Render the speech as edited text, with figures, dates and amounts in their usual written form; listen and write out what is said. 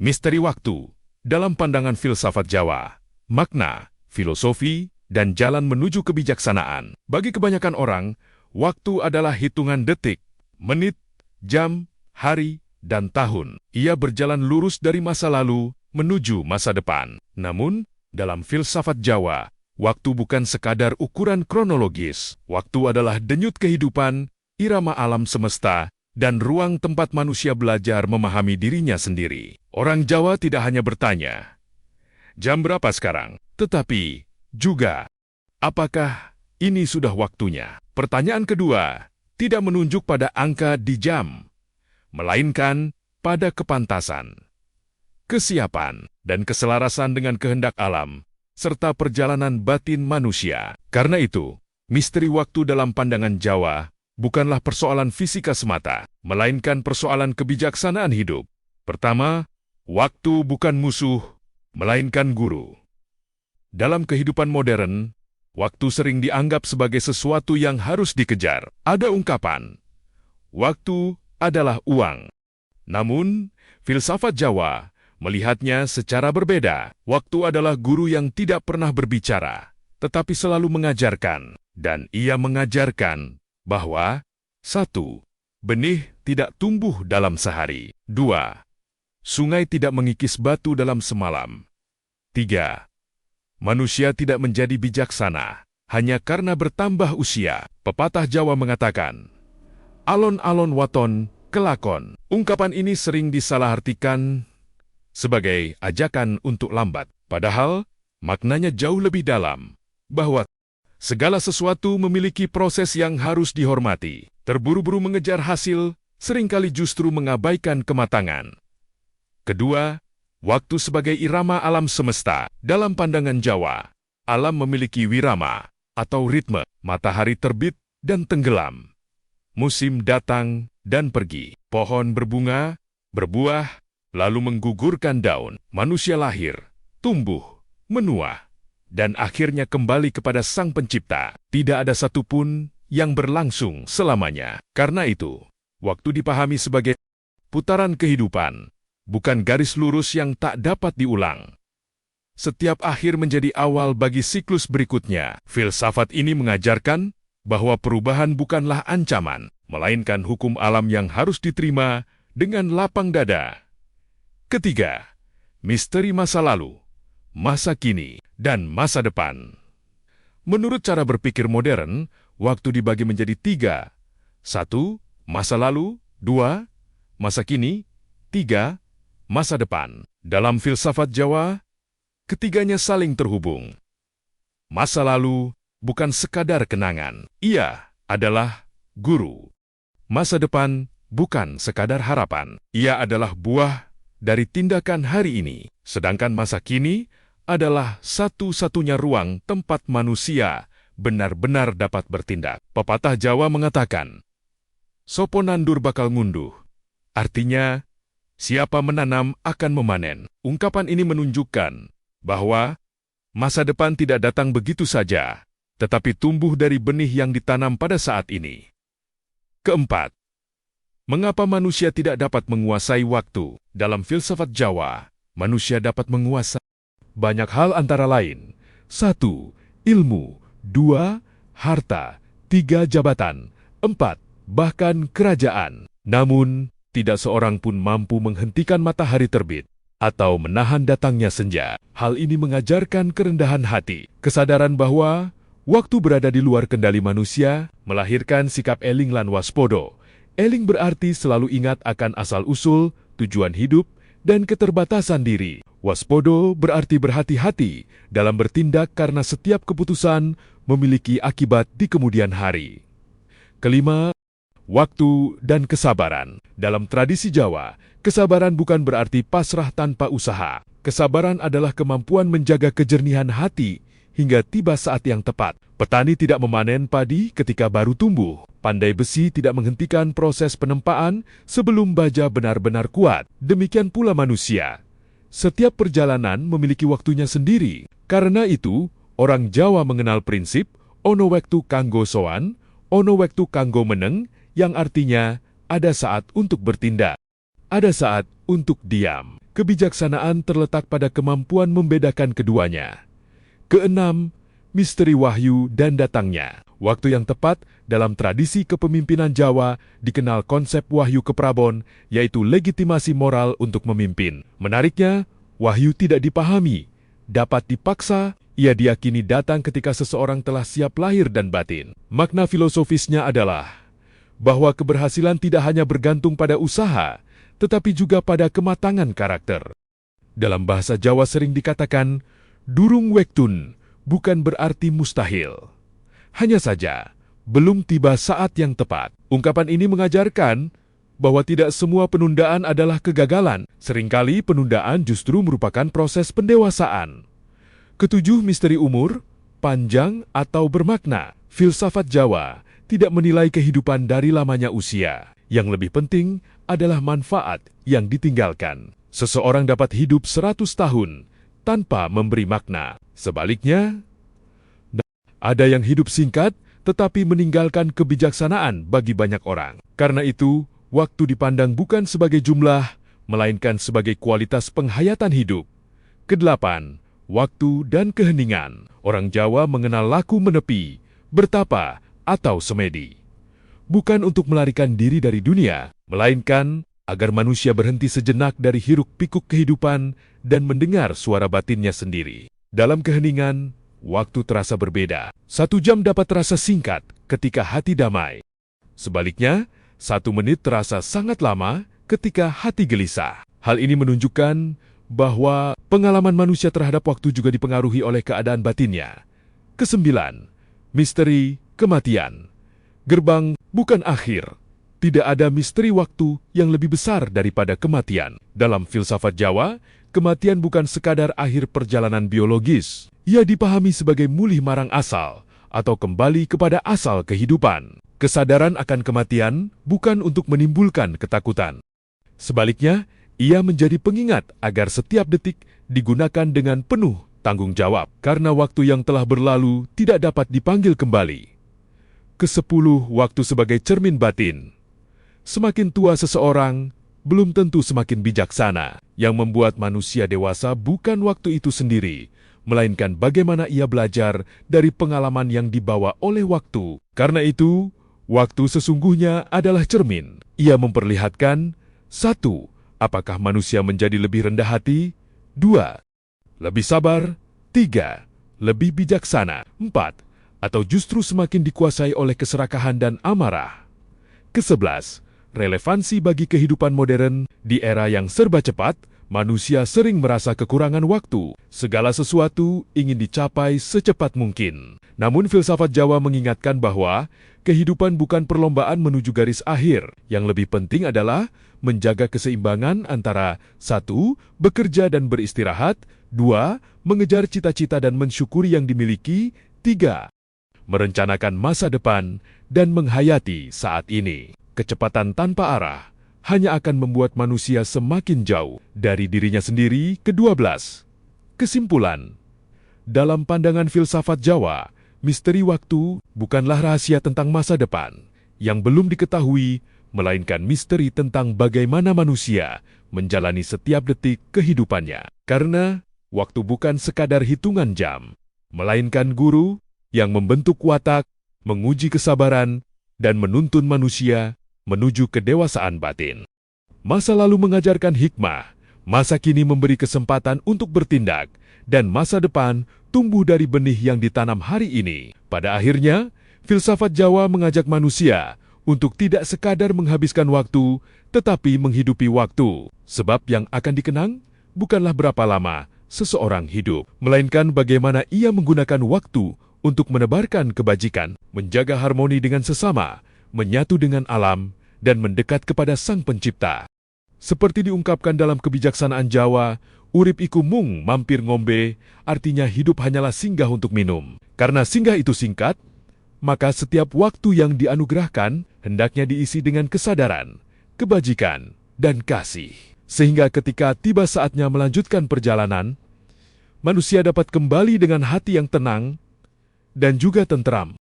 Misteri waktu, dalam pandangan filsafat Jawa, makna, filosofi, dan jalan menuju kebijaksanaan. Bagi kebanyakan orang, waktu adalah hitungan detik, menit, jam, hari, dan tahun. Ia berjalan lurus dari masa lalu menuju masa depan. Namun, dalam filsafat Jawa, waktu bukan sekadar ukuran kronologis. Waktu adalah denyut kehidupan, irama alam semesta, dan ruang tempat manusia belajar memahami dirinya sendiri. Orang Jawa tidak hanya bertanya, "Jam berapa sekarang?" Tetapi juga, "Apakah ini sudah waktunya?" Pertanyaan kedua tidak menunjuk pada angka di jam, melainkan pada kepantasan, kesiapan, dan keselarasan dengan kehendak alam, serta perjalanan batin manusia. Karena itu, misteri waktu dalam pandangan Jawa bukanlah persoalan fisika semata, melainkan persoalan kebijaksanaan hidup. Pertama, waktu bukan musuh, melainkan guru. Dalam kehidupan modern, waktu sering dianggap sebagai sesuatu yang harus dikejar. Ada ungkapan, "Waktu adalah uang." Namun, filsafat Jawa melihatnya secara berbeda. Waktu adalah guru yang tidak pernah berbicara, tetapi selalu mengajarkan. Dan ia mengajarkan bahwa 1. Benih tidak tumbuh dalam sehari. 2. Sungai tidak mengikis batu dalam semalam. 3. Manusia tidak menjadi bijaksana hanya karena bertambah usia. Pepatah Jawa mengatakan, "Alon-alon waton kelakon." Ungkapan ini sering disalahartikan sebagai ajakan untuk lambat. Padahal, maknanya jauh lebih dalam, bahwa segala sesuatu memiliki proses yang harus dihormati. Terburu-buru mengejar hasil seringkali justru mengabaikan kematangan. Kedua, waktu sebagai irama alam semesta. Dalam pandangan Jawa, alam memiliki wirama atau ritme, matahari terbit dan tenggelam. Musim datang dan pergi. Pohon berbunga, berbuah, lalu menggugurkan daun. Manusia lahir, tumbuh, menua, dan akhirnya kembali kepada Sang Pencipta. Tidak ada satupun yang berlangsung selamanya. Karena itu, waktu dipahami sebagai putaran kehidupan, bukan garis lurus yang tak dapat diulang. Setiap akhir menjadi awal bagi siklus berikutnya. Filsafat ini mengajarkan bahwa perubahan bukanlah ancaman, melainkan hukum alam yang harus diterima dengan lapang dada. Ketiga, misteri masa lalu, masa kini, dan masa depan. Menurut cara berpikir modern, waktu dibagi menjadi 3. 1. Masa lalu. 2. Masa kini. 3. Masa depan. Dalam filsafat Jawa, ketiganya saling terhubung. Masa lalu bukan sekadar kenangan. Ia adalah guru. Masa depan bukan sekadar harapan. Ia adalah buah dari tindakan hari ini. Sedangkan masa kini adalah satu-satunya ruang tempat manusia benar-benar dapat bertindak. Pepatah Jawa mengatakan, "Sopo nandur bakal ngunduh." Artinya, siapa menanam akan memanen. Ungkapan ini menunjukkan bahwa masa depan tidak datang begitu saja, tetapi tumbuh dari benih yang ditanam pada saat ini. Keempat, mengapa manusia tidak dapat menguasai waktu? Dalam filsafat Jawa, manusia dapat menguasai banyak hal antara lain. 1. Ilmu. 2. Harta. 3. Jabatan. 4. Bahkan kerajaan. Namun, tidak seorang pun mampu menghentikan matahari terbit atau menahan datangnya senja. Hal ini mengajarkan kerendahan hati, kesadaran bahwa waktu berada di luar kendali manusia, melahirkan sikap eling lan waspodo. Eling berarti selalu ingat akan asal-usul, tujuan hidup, dan keterbatasan diri. Waspodo berarti berhati-hati dalam bertindak karena setiap keputusan memiliki akibat di kemudian hari. Kelima, waktu dan kesabaran. Dalam tradisi Jawa, kesabaran bukan berarti pasrah tanpa usaha. Kesabaran adalah kemampuan menjaga kejernihan hati hingga tiba saat yang tepat. Petani tidak memanen padi ketika baru tumbuh. Pandai besi tidak menghentikan proses penempaan sebelum baja benar-benar kuat. Demikian pula manusia. Setiap perjalanan memiliki waktunya sendiri. Karena itu, orang Jawa mengenal prinsip ono wektu kanggo sowan, ono wektu kanggo meneng, yang artinya ada saat untuk bertindak, ada saat untuk diam. Kebijaksanaan terletak pada kemampuan membedakan keduanya. Keenam, misteri wahyu dan datangnya. Waktu yang tepat dalam tradisi kepemimpinan Jawa dikenal konsep wahyu keprabon, yaitu legitimasi moral untuk memimpin. Menariknya, wahyu tidak dipahami, dapat dipaksa, ia diyakini datang ketika seseorang telah siap lahir dan batin. Makna filosofisnya adalah bahwa keberhasilan tidak hanya bergantung pada usaha, tetapi juga pada kematangan karakter. Dalam bahasa Jawa sering dikatakan, durung wektun bukan berarti mustahil. Hanya saja, belum tiba saat yang tepat. Ungkapan ini mengajarkan bahwa tidak semua penundaan adalah kegagalan. Seringkali penundaan justru merupakan proses pendewasaan. Ketujuh, misteri umur, panjang atau bermakna. Filsafat Jawa tidak menilai kehidupan dari lamanya usia. Yang lebih penting adalah manfaat yang ditinggalkan. Seseorang dapat hidup 100 tahun tanpa memberi makna. Sebaliknya, ada yang hidup singkat tetapi meninggalkan kebijaksanaan bagi banyak orang. Karena itu, waktu dipandang bukan sebagai jumlah, melainkan sebagai kualitas penghayatan hidup. Kedelapan, waktu dan keheningan. Orang Jawa mengenal laku menepi, bertapa, atau semedi. Bukan untuk melarikan diri dari dunia, melainkan agar manusia berhenti sejenak dari hiruk-pikuk kehidupan dan mendengar suara batinnya sendiri. Dalam keheningan, waktu terasa berbeda. 1 jam dapat terasa singkat ketika hati damai. Sebaliknya, 1 menit terasa sangat lama ketika hati gelisah. Hal ini menunjukkan bahwa pengalaman manusia terhadap waktu juga dipengaruhi oleh keadaan batinnya. Kesembilan, misteri kematian. Gerbang bukan akhir. Tidak ada misteri waktu yang lebih besar daripada kematian. Dalam filsafat Jawa, kematian bukan sekadar akhir perjalanan biologis. Ia dipahami sebagai mulih marang asal atau kembali kepada asal kehidupan. Kesadaran akan kematian bukan untuk menimbulkan ketakutan. Sebaliknya, ia menjadi pengingat agar setiap detik digunakan dengan penuh tanggung jawab, karena waktu yang telah berlalu tidak dapat dipanggil kembali. Kesepuluh, waktu sebagai cermin batin. Semakin tua seseorang, belum tentu semakin bijaksana. Yang membuat manusia dewasa bukan waktu itu sendiri, melainkan bagaimana ia belajar dari pengalaman yang dibawa oleh waktu. Karena itu, waktu sesungguhnya adalah cermin. Ia memperlihatkan, 1. Apakah manusia menjadi lebih rendah hati? 2. Lebih sabar? 3. Lebih bijaksana? 4. Atau justru semakin dikuasai oleh keserakahan dan amarah? Ke-11. Relevansi bagi kehidupan modern. Di era yang serba cepat, manusia sering merasa kekurangan waktu. Segala sesuatu ingin dicapai secepat mungkin. Namun filsafat Jawa mengingatkan bahwa kehidupan bukan perlombaan menuju garis akhir. Yang lebih penting adalah menjaga keseimbangan antara 1. Bekerja dan beristirahat, 2. Mengejar cita-cita dan mensyukuri yang dimiliki, 3. Merencanakan masa depan dan menghayati saat ini. Kecepatan tanpa arah hanya akan membuat manusia semakin jauh dari dirinya sendiri. Ke-12. Kesimpulan. Dalam pandangan filsafat Jawa, misteri waktu bukanlah rahasia tentang masa depan yang belum diketahui, melainkan misteri tentang bagaimana manusia menjalani setiap detik kehidupannya. Karena waktu bukan sekadar hitungan jam, melainkan guru yang membentuk watak, menguji kesabaran, dan menuntun manusia menuju kedewasaan batin. Masa lalu mengajarkan hikmah, masa kini memberi kesempatan untuk bertindak, dan masa depan tumbuh dari benih yang ditanam hari ini. Pada akhirnya, filsafat Jawa mengajak manusia untuk tidak sekadar menghabiskan waktu, tetapi menghidupi waktu. Sebab yang akan dikenang bukanlah berapa lama seseorang hidup, melainkan bagaimana ia menggunakan waktu untuk menebarkan kebajikan, menjaga harmoni dengan sesama, menyatu dengan alam, dan mendekat kepada Sang Pencipta. Seperti diungkapkan dalam kebijaksanaan Jawa, urip iku mung mampir ngombe, artinya hidup hanyalah singgah untuk minum. Karena singgah itu singkat, maka setiap waktu yang dianugerahkan hendaknya diisi dengan kesadaran, kebajikan, dan kasih. Sehingga ketika tiba saatnya melanjutkan perjalanan, manusia dapat kembali dengan hati yang tenang dan juga tentram.